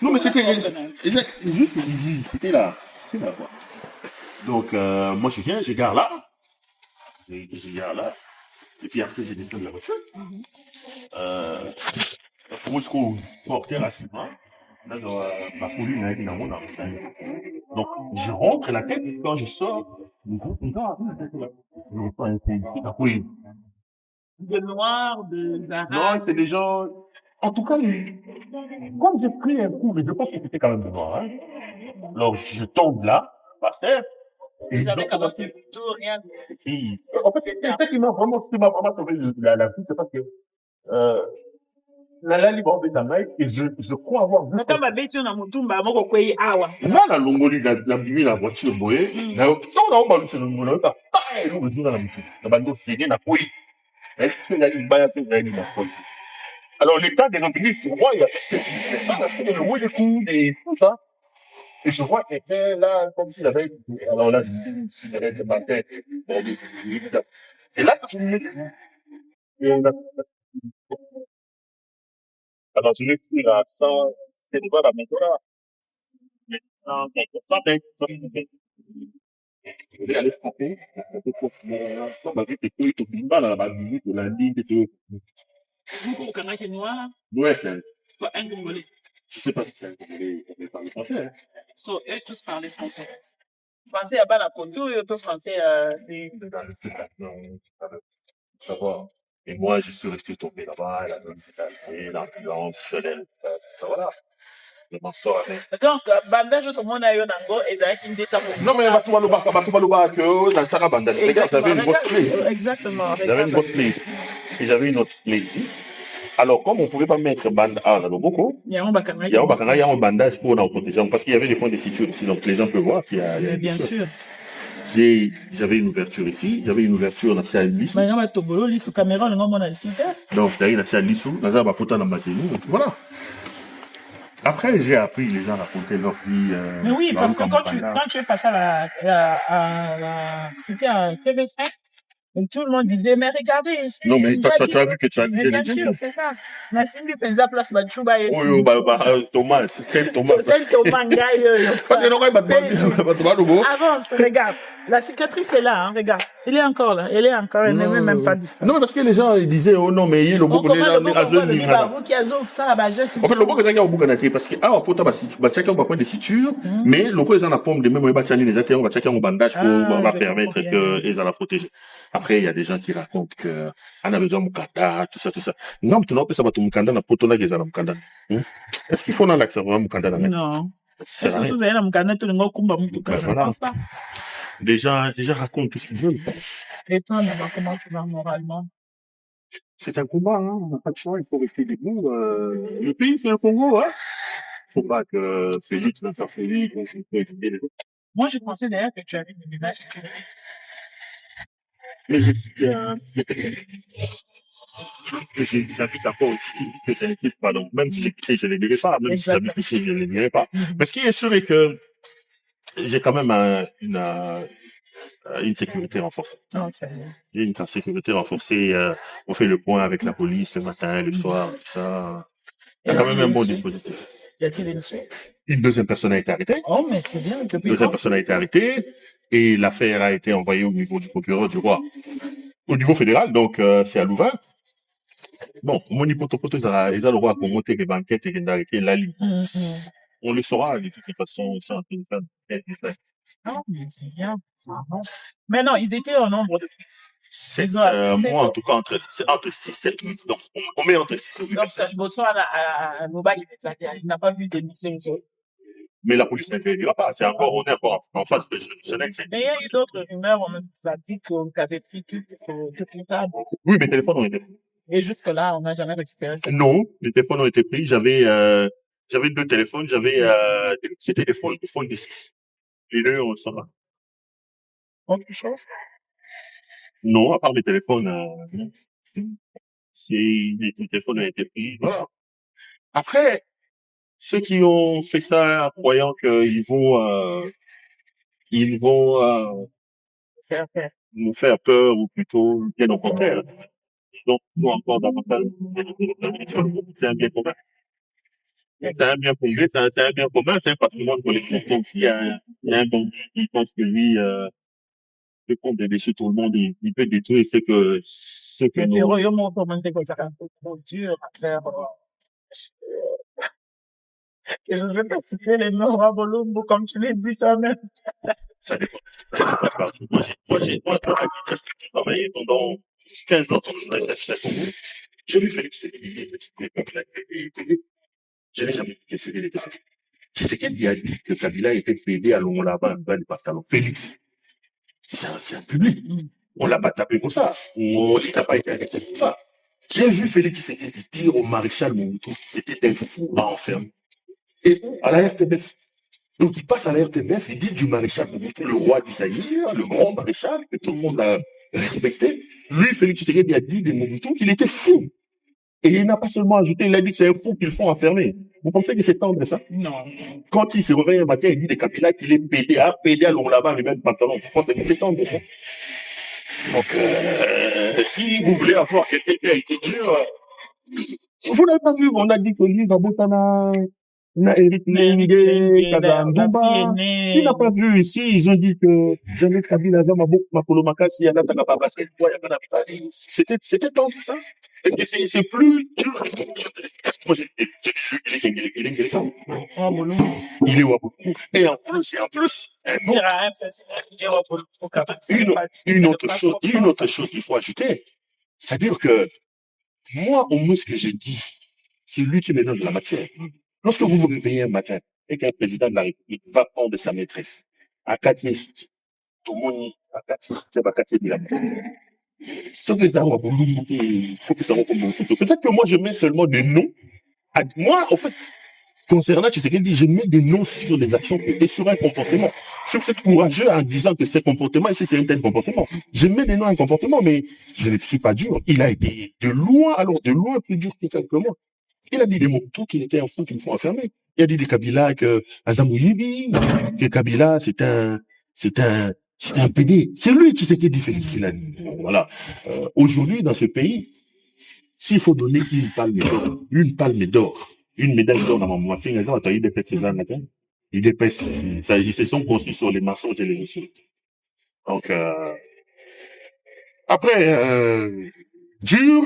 Non, mais c'était juste easy. C'était là. C'était là, quoi. Donc, moi, je viens, je gare là. Je gare là. Et puis après, je descends de la voiture. Euh, pour jusqu'au portier rapidement. Là, ma police n'a été dans mon enseigne. Donc, je rentre la tête. Quand je sors, je reçois un syndicat. Oui. De noirs, d'arabes. Non, c'est des gens. En tout cas, comme j'ai pris un coup, mais je pense que c'était quand même de moi. Hein. Alors, je tombe là, par terre. Vous avez commencé tout, rien. Si. En fait, c'est ça qui m'a vraiment sauvé la vie, c'est parce que la libre dans main et je crois avoir vu. Attends, ma bête, on a mon tour, bah, moi, quoi, awa. Là, la longoli, la mis la voiture, boye. Là, non, on c'est le longoli, pas pareil, nous, nous, dans la voiture. La bande, c'est bien, la couille. Elle fait la ligne, bah, fait la ligne, la couille. Alors, l'état des revenus, c'est moi, il y a le rouille de coude et tout ça. Et je vois quelqu'un là, comme s'il avait. Alors là, je me dis, s'il avait été ma tête. Et là, je me dis, alors je l'ai fait à 100, c'est pas la même chose. 100, 100, je vais aller frapper. Vas-y, t'es tout, tout le monde dans la minute de la ligne, tout. Vous connaissez noir? Ouais, c'est Pas un Congolais. je sais pas si c'est un Congolais, on parle français. So, eux tous parlaient français. Français, il n'y a pas la contour, et peu français, c'est. Dans le séparation, savoir. Et moi, je suis resté tombé là-bas, la mentalité, l'ambiance, chaleur, ça voilà. Je m'en sors avec. Donc, bandage, tout le monde a eu un ango, et ça a été une détape. Non, mais Batouba, que dans le Sarah bandage. Regarde, j'avais une grosse place. Exactement. J'avais une grosse place. Et j'avais une autre place. Alors, comme on ne pouvait pas mettre bandage dans le boko, Il y a un bakanga. il y a un bandage pour nous protéger. Parce qu'il y avait des points de suture ici, donc les gens peuvent voir qu'il y a. Bien sûr. J'avais une ouverture ici, j'avais une ouverture dans la lissou. Mais il y a un tobolo, lissou, caméra, le nom, on a lissou. Donc, d'ailleurs, dans la lissou, dans la pota dans ma genou, voilà. Après, j'ai appris, les gens racontaient leur vie. Mais oui, parce que quand tu es passé c'était à TV5, et tout le monde disait, mais regardez ici. Non, mais tu as vu que tu as mais bien sûr, c'est ça. Nassim lui pensa place Bachuba et oui, Thomas, c'est Thomas. C'est Thomas Ngaï. Avance, regarde. La cicatrice est là, hein, regarde. Il est encore là. Elle est encore, elle n'est même pas disparue. Non, mais parce que les gens ils disaient, oh non, mais il y a le bouc, En fait, le bouc, parce que, ah, on peut checker un point de suture, mais le coup, ils ont la pomme de même, on va checker un bandage pour permettre qu'ils en la protéger. Après, il y a des gens qui racontent que, on a besoin de Mukanda, tout ça. Non, mais tu n'as pas ça, Mukanda, na potona, qu'ils ont Mukanda. Est-ce qu'il faut dans l'accès vraiment Mukanda? Non. Est-ce que vous avez la Mukanda, tout le monde, je ne pense pas. Les gens racontent tout ce qu'ils veulent. Et toi, comment tu vas moralement? C'est un combat, hein. On n'a pas de choix, il faut rester debout. Le pays, c'est un Congo, hein. Faut pas que Félix, Félix, moi, je pensais d'ailleurs que tu avais une image. Mais j'habite à Port aussi, que je n'équipe pas. Donc, même si j'ai quitté, je ne les dirai pas. Même si j'habite ici, je ne les dirai pas. Mais ce qui est sûr est que j'ai quand même une sécurité renforcée. J'ai une sécurité renforcée. On fait le point avec la police le matin, le soir, tout ça. Il y a quand même un bon dispositif. Y a-t-il une suite? Une deuxième personne a été arrêtée. Oh, mais c'est bien. Une deuxième personne a été arrêtée. Et l'affaire a été envoyée au niveau du procureur du roi. Au niveau fédéral, donc c'est à Louvain. Bon, mon hypothèse, ils ont le droit à monter des banquettes et d'arrêter la ligne. On le saura de toute façon, c'est en train de faire. Ah, mais c'est bien, ça avance. Mais non, ils étaient au nombre de. Moi, en tout cas, entre 6 et 7, 8. Donc, on met entre 6 et 8. Donc, Bossoa à Moba, il n'a pas vu dénoncer les autres. Mais la police n'interviendra pas. On est encore en face de ce. Mais il y a eu d'autres rumeurs, on nous a dit qu'on avait pris tout comptable. Oui, mes téléphones ont été pris. Et jusque-là, on n'a jamais récupéré ça. Non, les téléphones ont été pris. J'avais 2 téléphones. C'était des phones de 6. Les deux, on s'en va. Autre chose? Non, à part les téléphones, les téléphones ont été pris. Voilà. Après, ceux qui ont fait ça croyant qu'ils vont nous faire peur ou plutôt bien au contraire. Donc, nous encore davantage, c'est un bien commun. C'est un bien privé, c'est un bien commun, c'est un patrimoine collectif. Donc, s'il y a, il y a un banquier qui pense que lui, peut prendre des déchets, tout le monde, il peut détruire ce que Mais nous, yo montre comment t'es comme ça, quand t'es trop dur à faire. Et je vais pas citer les noms à Bolombo, comme tu l'as dit toi-même. ça dépend. Moi, j'ai travaillé pendant 15 ans sur le Congo. J'ai vu Félix Tshisekedi, je n'ai jamais questionné les gars. Tshisekedi a dit que Kabila était pédé à Longolaba, dans le pantalon. Félix, c'est un public. On l'a pas tapé pour ça. Il n'a pas été arrêté pour ça. J'ai vu Félix Tshisekedi dire au maréchal Mobutu que c'était un fou à enfermer. Et à la RTBF. Donc il passe à la RTBF, il dit du maréchal Mobutu, le roi du Zaïre, le grand maréchal, que tout le monde a respecté. Lui, Félix Tshisekedi a dit de Mobutu qu'il était fou. Et il n'a pas seulement ajouté, il a dit que c'est un fou qu'ils font enfermer. Vous pensez que c'est tendre ça? Non. Quand il se réveille un matin, il dit de Kabila qu'il est pédé à Longolaba, le même pantalon. Vous pensez que c'est tendre ça? Donc, si vous voulez avoir quelqu'un qui a été dur, vous n'avez pas vu, on a dit que lui, Zabotana, na Eric Nengue, Kazandumba, qui n'a pas vu ici, ils ont dit que Jeannette Kabila, Makolo Makasi, Yanataka Babasel, c'était tendre ça. Est-ce que c'est plus dur? Moi, Oh, Bolombo. il est Waboulou. Et en plus, Dire à un président qui est au Bolombo, une autre chose qu'il faut ajouter, c'est-à-dire que moi, au moins, ce que j'ai dit, c'est lui qui me donne la matière. Lorsque vous vous réveillez un matin et qu'un président de la République va prendre sa maîtresse à Katie, Tomoni, à Katie, peut-être que moi, je mets seulement des noms. Moi, en fait, concernant Tshisekedi, je mets des noms sur les actions et sur un comportement. Je suis peut-être courageux en disant que ce comportement, ici, c'est un tel comportement. Je mets des noms à un comportement, mais je ne suis pas dur. Il a été de loin plus dur que quelques mois. Il a dit des mots tout qu'il était un fou qu'il faut enfermer. Il a dit de Kabila que Azamouyibi, que Kabila, c'est un PD. C'est lui qui s'était dit Félix qu'il a dit. Voilà. Aujourd'hui, dans ce pays, s'il faut donner une palme d'or, une médaille d'or dans ma fille, il dépêche ces matin. Ils se sont construits sur les mensonges et les insultes. Donc, après, dur,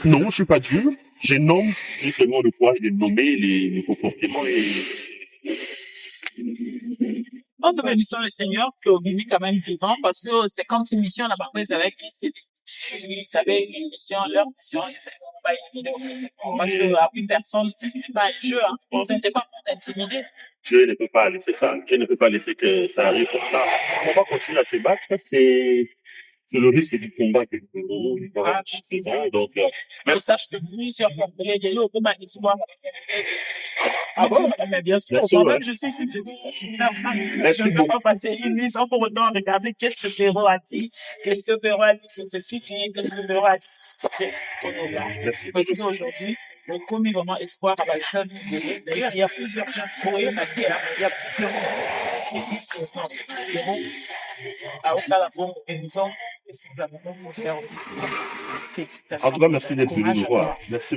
non, je suis pas dur. J'ai seulement le courage de nommer les comportements et... On peut bénir le Seigneur que Obimi quand même vivant parce que c'est comme si mission là-bas, ils avaient qui c'est ils avaient une mission, leur mission, ils n'étaient pas éliminés physiquement parce que à une personne, c'était pas un jeu, hein. Ce n'était pas pour t'intimider. Dieu ne peut pas laisser ça. Dieu ne peut pas laisser que ça arrive comme ça. On va continuer à se battre. C'est le risque du combat que nous faisons. Donc, Mais sache que plusieurs compagnies de l'eau, comme un espoir. Ah bon? Mais bien sûr, moi-même, je suis ici, je suis super fan. Je ne peux pas passer une nuit sans pour autant regarder qu'est-ce que Perrault a dit, qu'est-ce que Perrault a dit sur ce sujet, qu'est-ce que Perrault a dit sur ce sujet. Parce qu'aujourd'hui, le commis vraiment espoir à la jeune. D'ailleurs, il y a plusieurs jeunes poètes, il y a plusieurs qui disent que non, c'est Perrault. À ça, la bombe, nous avons, qu'est-ce que nous avons pour faire aussi, félicitations. En tout cas, merci d'être venu me voir. Merci.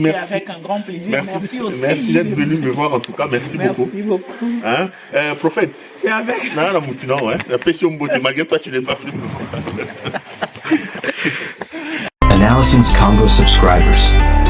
Avec un grand plaisir. Merci aussi. Merci d'être venu me voir. En tout cas, merci beaucoup. Merci beaucoup. Hein? Prophète. C'est avec. Non, la moutina, ouais. La pression beauté. Malgré toi, tu n'es pas venu me voir. Analysins Congo subscribers.